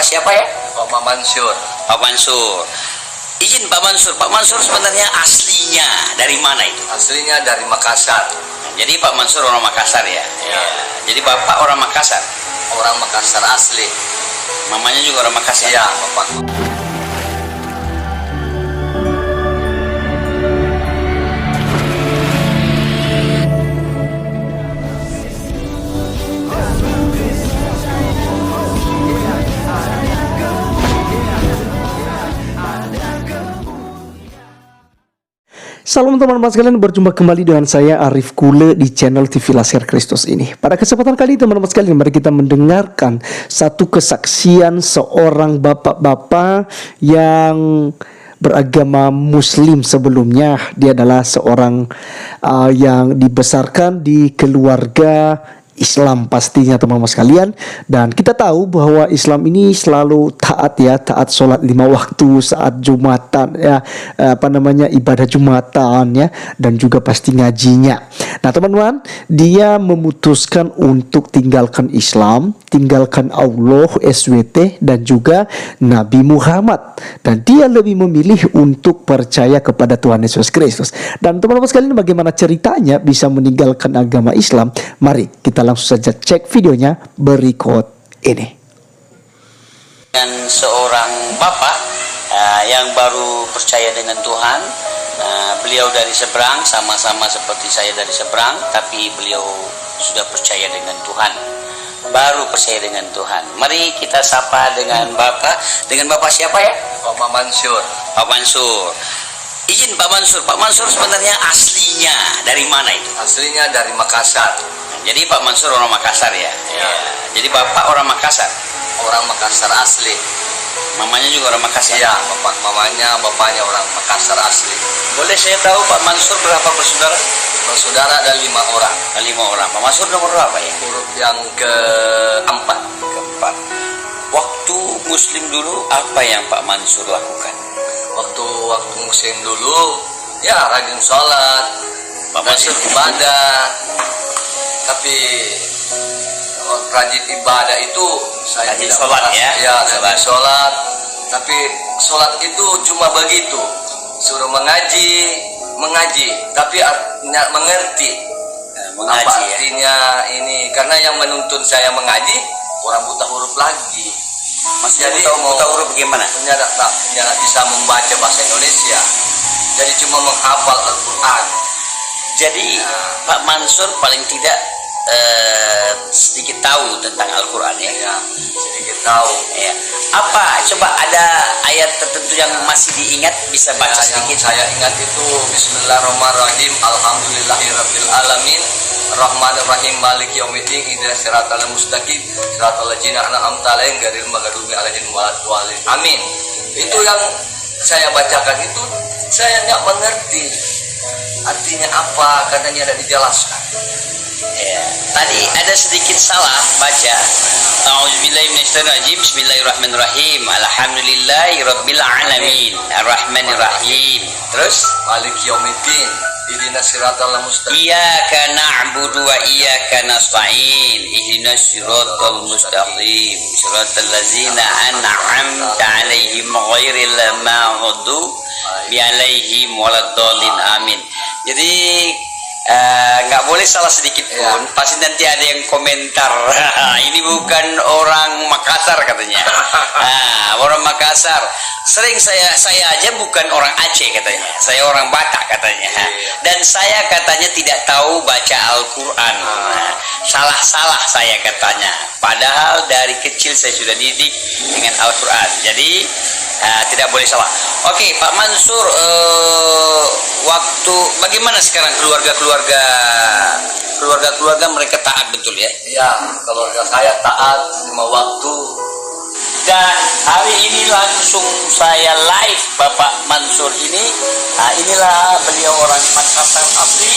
siapa ya? Pak Mansur. Pak Mansur. Izin Pak Mansur sebenarnya aslinya dari mana itu? Aslinya dari Makassar. Jadi Pak Mansur orang Makassar ya? Ya. Jadi Bapak orang Makassar? Orang Makassar asli. Mamanya juga orang Makassar? Iya, Bapak. Salam teman-teman sekalian, berjumpa kembali dengan saya Arif Kule di channel TV Laser Kristus ini. Pada kesempatan kali teman-teman sekalian, mari kita mendengarkan satu kesaksian seorang bapak-bapak yang beragama Muslim sebelumnya. Dia adalah seorang yang dibesarkan di keluarga Islam pastinya teman-teman sekalian, dan kita tahu bahwa Islam ini selalu taat sholat 5 waktu saat Jumatan ya, ibadah Jumatan ya, dan juga pasti ngajinya. Nah teman-teman, dia memutuskan untuk tinggalkan Islam, tinggalkan Allah, SWT dan juga Nabi Muhammad, dan dia lebih memilih untuk percaya kepada Tuhan Yesus Kristus. Dan teman-teman sekalian, bagaimana ceritanya bisa meninggalkan agama Islam? Mari kita langsung saja cek videonya berikut ini. Dan seorang bapak yang baru percaya dengan Tuhan, beliau dari seberang, sama-sama seperti saya dari seberang, tapi beliau sudah percaya dengan Tuhan, baru percaya dengan Tuhan. Mari kita sapa dengan bapak. Dengan bapak siapa ya? Pak Mansur. Pak Mansur. Izin Pak Mansur sebenarnya aslinya dari mana itu? Aslinya dari Makassar. Jadi Pak Mansur orang Makassar ya? Ya. Jadi Bapak orang Makassar? Orang Makassar asli. Mamanya juga orang Makassar? Iya, bapaknya orang Makassar asli. Boleh saya tahu Pak Mansur berapa bersaudara? Bersaudara ada 5 orang. 5 orang. Pak Mansur nomor berapa ya? Huruf yang keempat. Waktu Muslim dulu apa yang Pak Mansur lakukan? Waktu Muslim dulu, ya rajin sholat, Pak Mansur ibadah. Tapi rajin ibadah itu saya rajin tidak sholat ya? Ya, rajin sholat. Tapi sholat itu cuma begitu, suruh mengaji, tapi mengerti apa artinya ini, karena yang menuntun saya mengaji orang buta huruf lagi. Jadi buta huruf bagaimana? Tidak bisa membaca bahasa Indonesia, jadi cuma menghafal Al-Quran. Jadi Pak Mansur paling tidak sedikit tahu tentang Al-Quran ya? Ya, sedikit tahu. Ya. Apa? Coba ada ayat tertentu yang masih diingat, bisa baca sedikit? Yang saya ingat itu Bismillahirrahmanirrahim, Alhamdulillahirabbil alamin, Rahmanirrahim, Maliki yaumiddin, ihdinas siratal mustaqim, siratal ladzina an'amta 'alaihim ghairil maghdubi alaihim waladdallin. Amin. Itu yang saya bacakan itu saya nggak mengerti artinya apa, karena tidak dijelaskan. Ya, tadi ada sedikit salah baca. A'udzubillahi minasyaitonirrajim. Bismillahirrahmanirrahim. Alhamdulillahirabbil alamin. Arrahmanirrahim. Terus Maliki yaumiddin, ihdinas siratal mustaqim. Iyyaka na'budu wa iyyaka nasta'in. Ihdinas siratal mustaqim. Siratal ladzina an'amta 'alaihim ghairil maghdubi 'alaihim waladdallin. Amin. Jadi nggak boleh salah sedikit pun ya. Pasti nanti ada yang komentar ini bukan orang Makassar katanya. Orang Makassar. Sering saya aja bukan orang Aceh katanya, saya orang Batak katanya. Dan saya katanya tidak tahu baca Al-Quran. Salah saya katanya, padahal dari kecil saya sudah didik dengan Al-Quran. Jadi tidak boleh salah. Oke, Pak Mansur, waktu bagaimana sekarang keluarga mereka taat betul ya? Ya, keluarga saya taat 5 waktu. Dan hari ini langsung saya live Bapak Mansur ini. Inilah beliau orang Makassar asli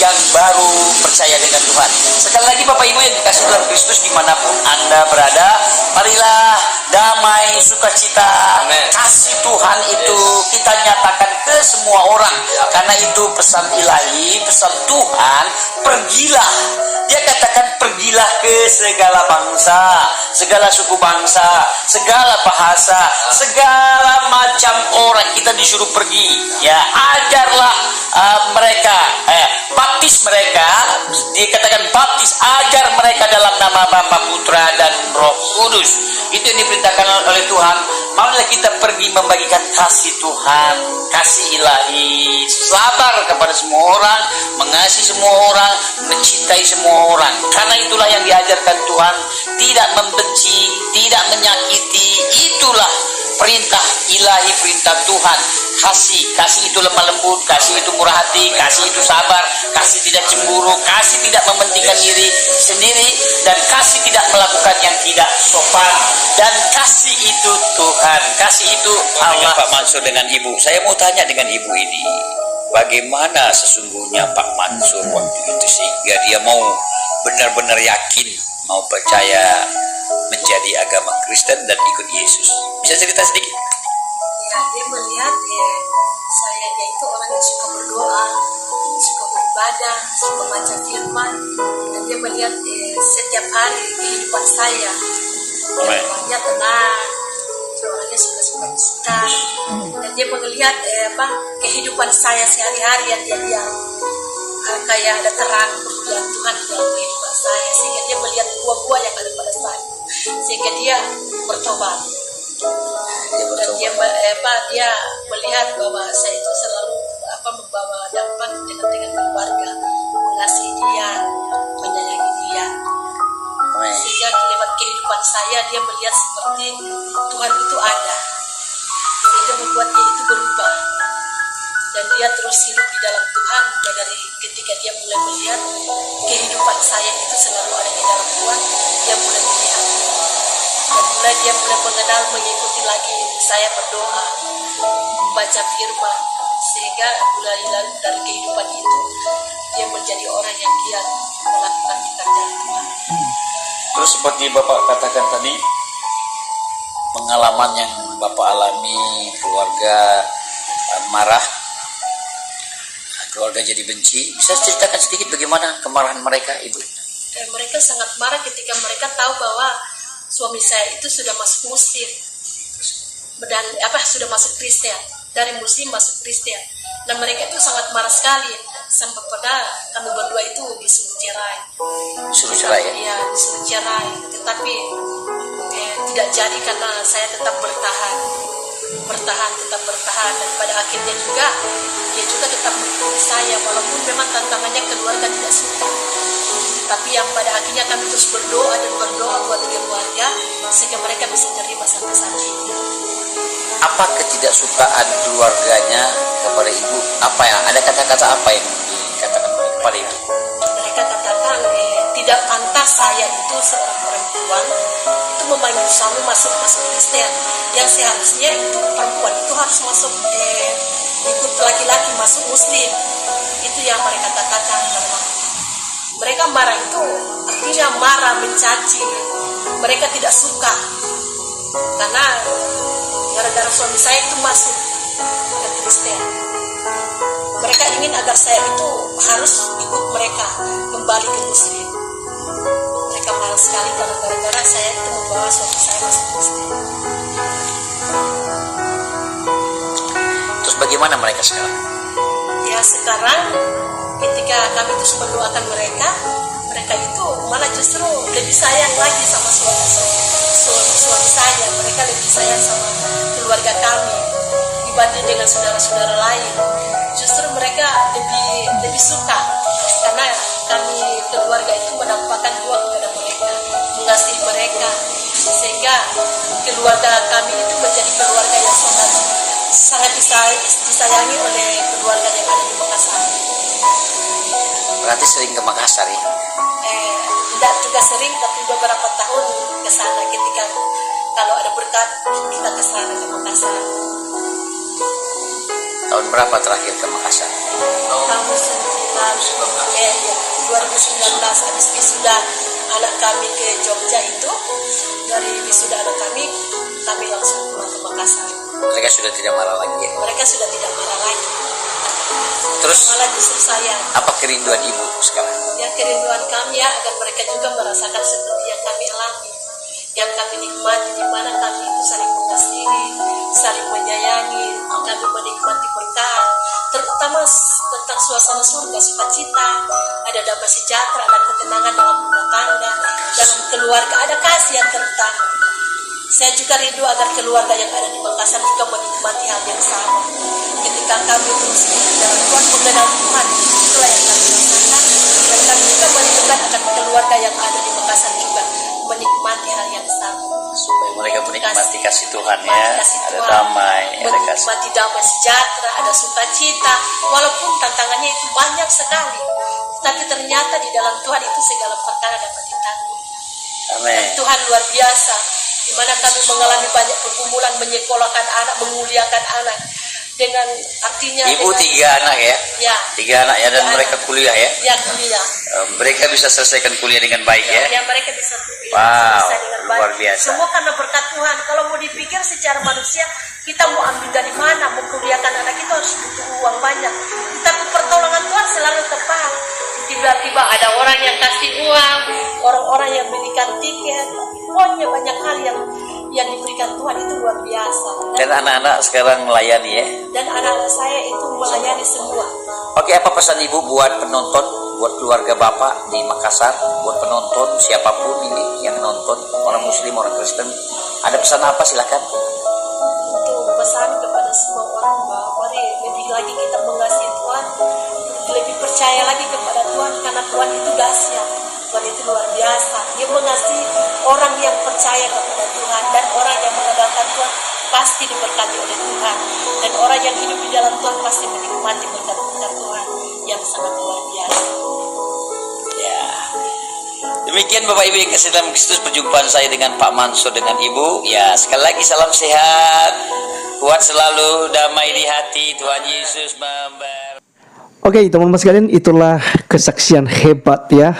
yang baru percaya dengan Tuhan. Sekali lagi Bapak Ibu yang dikasih dalam Kristus dimanapun Anda berada, marilah damai, sukacita. Amen. Kasih Tuhan itu kita nyatakan ke semua orang. Karena itu pesan ilahi, pesan Tuhan, pergilah. Dia katakan pergilah ke segala bangsa, segala suku bangsa, segala bahasa, segala macam orang. Kita disuruh pergi. Ya, ajarlah mereka, baptis mereka. Dikatakan baptis, ajar mereka dalam nama Bapa, Putra dan Roh Kudus. Itu yang diperintahkan oleh Tuhan. Marilah kita pergi membagikan kasih Tuhan, kasih ilahi, sabar kepada semua orang, mengasihi semua orang, mencintai semua orang. Karena itulah yang diajarkan Tuhan, tidak membenci, tidak menyakiti. Itulah perintah ilahi, perintah Tuhan. Kasih itu lemah lembut, kasih itu murah hati, kasih itu sabar, kasih tidak cemburu, kasih tidak mementingkan diri sendiri, dan kasih tidak melakukan yang tidak sopan. Dan kasih itu Tuhan, kasih itu Allah. Pak Mansur dengan Ibu, saya mau tanya dengan Ibu ini, bagaimana sesungguhnya Pak Mansur waktu itu sehingga dia mau benar-benar yakin, mau percaya menjadi agama Kristen dan ikut Yesus? Bisa cerita sedikit? Ya, dia melihat saya itu orang yang suka berdoa, suka beribadah, suka baca firman, dan dia melihat setiap hari kehidupan saya, orangnya tenang, orangnya suka cita, dan dia melihat kehidupan saya sehari-hari yang dia lihat, kayak ada terang kemuliaan Tuhan di dalam kehidupan saya, sehingga dia melihat buah-buah yang ada pada saya, sehingga dia bertobat. Dan dia melihat bahwa saya itu selalu membawa dampak dengan keluarga, mengasihi dia, menyayangi dia, sehingga lewat kehidupan saya dia melihat seperti Tuhan itu ada, sehingga membuat dia itu berubah, dan dia terus hidup di dalam Tuhan. Dan dari ketika dia mulai melihat kehidupan saya itu selalu ada di dalam Tuhan, dia mulai melihat, dan mulai dia mulai mengenal, mengikuti lagi saya berdoa, membaca firman, sehingga mulai dari kehidupan itu dia menjadi orang yang giat melakukan pekerjaan Tuhan. Terus seperti Bapak katakan tadi, pengalaman yang Bapak alami, keluarga marah, keluarga jadi benci. Bisa ceritakan sedikit bagaimana kemarahan mereka, Ibu? Mereka sangat marah ketika mereka tahu bahwa suami saya itu sudah masuk Muslim, dan sudah masuk Kristen, dari Muslim masuk Kristen, dan mereka itu sangat marah sekali sampai pada kami berdua itu disuruh cerai. Disuruh cerai ya? Iya, disuruh cerai, tetapi tidak jadi karena saya tetap bertahan, tetap bertahan, dan pada akhirnya juga dia juga tetap mengikuti saya, walaupun memang tantangannya keluarga tidak suka. Tapi yang pada akhirnya kami terus berdoa dan berdoa buat keluarga sehingga mereka bisa terima sampai saat ini. Apa ketidaksukaan keluarganya kepada Ibu? Apa ya? Ada kata-kata apa yang dikatakan kepada Ibu? Mereka katakan tidak pantas saya itu seorang perempuan itu memanggil suami masuk Kristen, yang seharusnya itu perempuan itu harus masuk ikut laki-laki masuk Muslim. Itu yang mereka katakan. Mereka marah itu artinya marah, mencaci. Mereka tidak suka karena gara-gara suami saya itu masuk ke Kristen. Mereka ingin agar saya itu harus ikut mereka kembali ke Muslim. Mereka marah sekali karena gara-gara saya itu membawa suami saya masuk Kristen. Terus bagaimana mereka sekarang? Ya sekarang ketika kami terus mendoakan mereka itu malah justru lebih sayang lagi sama suami saya. Mereka lebih sayang sama keluarga kami dibanding dengan saudara-saudara lain. Justru mereka lebih suka karena kami keluarga itu menampakkan doa kepada mereka, mengasihi mereka, sehingga keluarga kami itu menjadi keluarga yang sangat disayangi oleh keluarga yang ada di Makassar. Berarti sering ke Makassar ya? Tidak juga sering, tapi beberapa tahun ke sana ketika kalau ada berkat kita ke sana ke Makassar. Tahun berapa terakhir ke Makassar? Tahun 2019 habis wisuda anak kami ke Jogja itu, dari wisuda anak kami langsung Makassar. Mereka sudah tidak marah lagi ya. Mereka sudah tidak marah lagi. Terus Malah justru saya. apa kerinduan ibu sekarang? Ya, kerinduan kami ya agar mereka juga merasakan seperti yang kami alami, yang kami nikmati, di mana kami itu saling mengasihi, saling menyayangi, kami menikmati berkah, terutama tentang suasana surga, sukacita, ada damai sejahtera, ada ketenangan dalam rumah tangga, dalam keluarga, ada kasih yang terutama. Saya juga rindu agar keluarga yang ada di Makassar juga menikmati hal yang sama. Ketika kami terus berjalan Tuhan, mengenal Tuhan, itulah yang kami rasakan. Dan kami juga merindukan agar keluarga yang ada di Makassar juga menikmati hal yang sama. Supaya mereka menikmati kasih Tuhan ya. Kasih Ada Tuhan, damai, ada kasih. menikmati damai sejahtera, ada sukacita. Walaupun tantangannya itu banyak sekali, tapi ternyata di dalam Tuhan itu segala perkara dapat ditanggung. Amin. Tuhan luar biasa, di mana kami mengalami banyak pergumulan menyekolahkan anak, memuliakan anak, dengan artinya Ibu dengan, 3 anak ya? ya, 3 anak ya, dan 3 mereka anak. kuliah ya? Ya, kuliah. Mereka bisa selesaikan kuliah dengan baik ya? Ya, mereka bisa Wow, selesai dengan baik. luar biasa. Semua karena berkat Tuhan. Kalau mau dipikir secara manusia, kita mau ambil dari mana? Mau kuliahkan anak kita harus butuh uang banyak. Tapi pertolongan Tuhan selalu tepat. Tiba-tiba ada orang yang kasih uang, orang-orang yang berikan tiket, pokoknya banyak hal yang diberikan Tuhan itu luar biasa. Dan anak-anak sekarang melayani ya? Dan anak-anak saya itu melayani semua. Oke, apa pesan ibu buat penonton, buat keluarga bapak di Makassar, buat penonton siapapun ini yang nonton, orang Muslim, orang Kristen, ada pesan apa? Silakan. Untuk pesan kepada semua orang bahwa mari lebih lagi kita mengasihi Tuhan, lebih percaya lagi kepada Tuhan, karena Tuhan itu dahsyat, Tuhan itu luar biasa. Dia mengasihi orang yang percaya kepada Tuhan, dan orang yang mengandalkan Tuhan pasti diberkati oleh Tuhan, dan orang yang hidup di dalam Tuhan pasti menikmati berkat-berkat Tuhan yang sangat luar biasa. Ya. Demikian Bapak Ibu yang kasih dalam Kristus, perjumpaan saya dengan Pak Mansur dengan Ibu. Ya, sekali lagi salam sehat, kuat selalu, damai di hati, Tuhan Yesus memberkati. Oke, teman-teman sekalian, itulah kesaksian hebat ya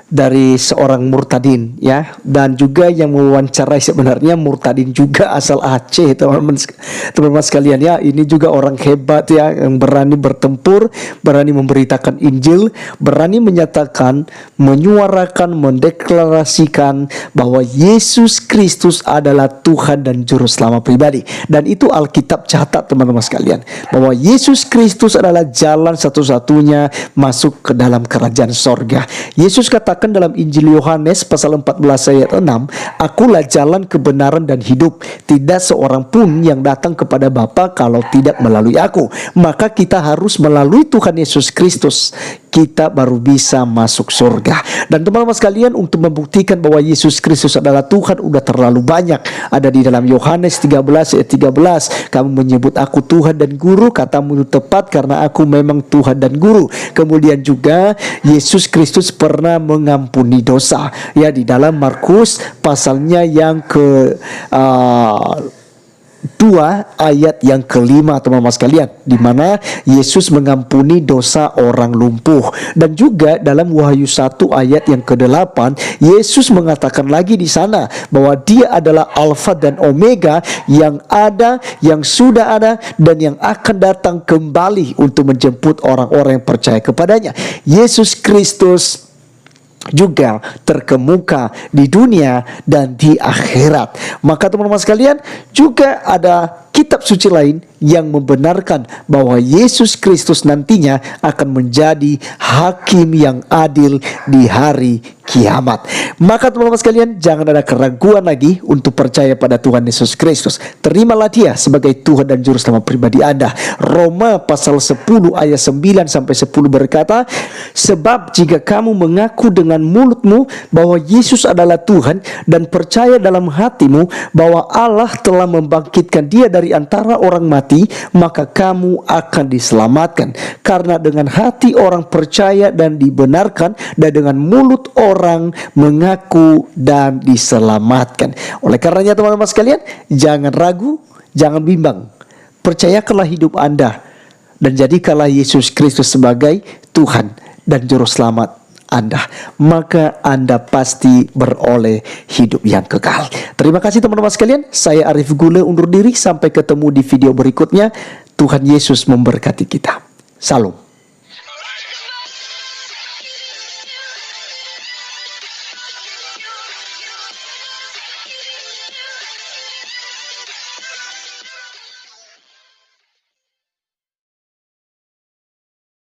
dari seorang murtadin ya, dan juga yang mewawancarai sebenarnya murtadin juga asal Aceh, teman-teman sekalian ya. Ini juga orang hebat ya, yang berani bertempur, berani memberitakan Injil, berani menyatakan, menyuarakan, mendeklarasikan bahwa Yesus Kristus adalah Tuhan dan Juru Selamat pribadi. Dan itu Alkitab catat teman-teman sekalian, bahwa Yesus Kristus adalah jalan satu-satunya masuk ke dalam kerajaan sorga. Yesus katakan dalam Injil Yohanes pasal 14 ayat 6, akulah jalan, kebenaran dan hidup. Tidak seorang pun yang datang kepada Bapa kalau tidak melalui aku. Maka kita harus melalui Tuhan Yesus Kristus, kita baru bisa masuk surga. Dan teman-teman sekalian, untuk membuktikan bahwa Yesus Kristus adalah Tuhan udah terlalu banyak. Ada di dalam Yohanes 13 ayat 13, kamu menyebut aku Tuhan dan Guru, katamu itu tepat karena aku memang Tuhan dan Guru. Kemudian juga Yesus Kristus pernah mengampuni dosa ya, di dalam Markus pasalnya yang ke 2 ayat yang kelima teman-teman sekalian, di mana Yesus mengampuni dosa orang lumpuh. Dan juga dalam Wahyu 1 ayat yang ke-8, Yesus mengatakan lagi di sana bahwa Dia adalah Alfa dan Omega, yang ada, yang sudah ada, dan yang akan datang kembali untuk menjemput orang-orang yang percaya kepadanya. Yesus Kristus juga terkemuka di dunia dan di akhirat. Maka teman-teman sekalian, juga ada kitab suci lain yang membenarkan bahwa Yesus Kristus nantinya akan menjadi hakim yang adil di hari kiamat. Maka teman-teman sekalian, jangan ada keraguan lagi untuk percaya pada Tuhan Yesus Kristus. Terimalah Dia sebagai Tuhan dan Juru Selamat pribadi Anda. Roma pasal 10 ayat 9 sampai 10 berkata, sebab jika kamu mengaku dengan mulutmu bahwa Yesus adalah Tuhan dan percaya dalam hatimu bahwa Allah telah membangkitkan Dia dari antara orang mati, maka kamu akan diselamatkan. Karena dengan hati orang percaya dan dibenarkan, dan dengan mulut orang mengaku dan diselamatkan. Oleh karenanya teman-teman sekalian, jangan ragu, jangan bimbang. Percayakanlah hidup Anda dan jadikanlah Yesus Kristus sebagai Tuhan dan Juru Selamat Anda, maka Anda pasti beroleh hidup yang kekal. Terima kasih teman-teman sekalian. Saya Arif Gule undur diri. Sampai ketemu di video berikutnya. Tuhan Yesus memberkati kita. Salam.